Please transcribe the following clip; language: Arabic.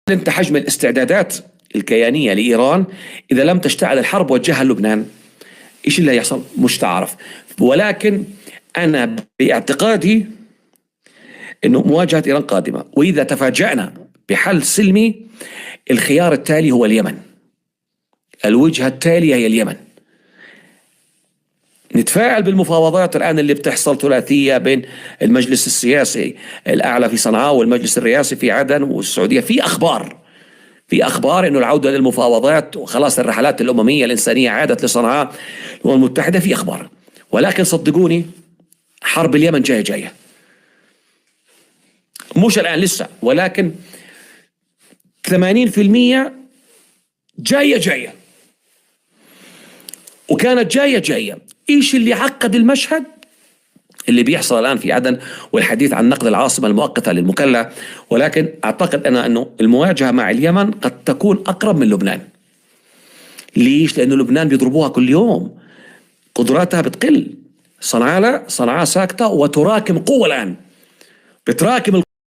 انت حجم الاستعدادات الكيانية لإيران إذا لم تشتعل الحرب وجهها لبنان؟ إيش اللي هيحصل؟ مش تعرف. ولكن أنا باعتقادي أنه مواجهة إيران قادمة، وإذا تفاجأنا بحل سلمي الخيار التالي هو اليمن. الوجهة التالية هي اليمن. نتفاعل بالمفاوضات الآن اللي بتحصل ثلاثية بين المجلس السياسي الأعلى في صنعاء والمجلس الرئاسي في عدن والسعودية. في أخبار أنه العودة للمفاوضات وخلاص الرحلات الأممية الإنسانية عادت لصنعاء الأمم المتحدة، في أخبار. ولكن صدقوني حرب اليمن جاية مش الآن لسه، ولكن 80% جاية وكانت جاية. إيش اللي عقد المشهد؟ اللي بيحصل الآن في عدن والحديث عن نقل العاصمة المؤقتة للمكلا. ولكن أعتقد أنه المواجهة مع اليمن قد تكون أقرب من لبنان. ليش؟ لأنه لبنان بيضربوها كل يوم، قدراتها بتقل. صنعاء لا، صنعاء ساكتة وتراكم قوة الآن، بتراكم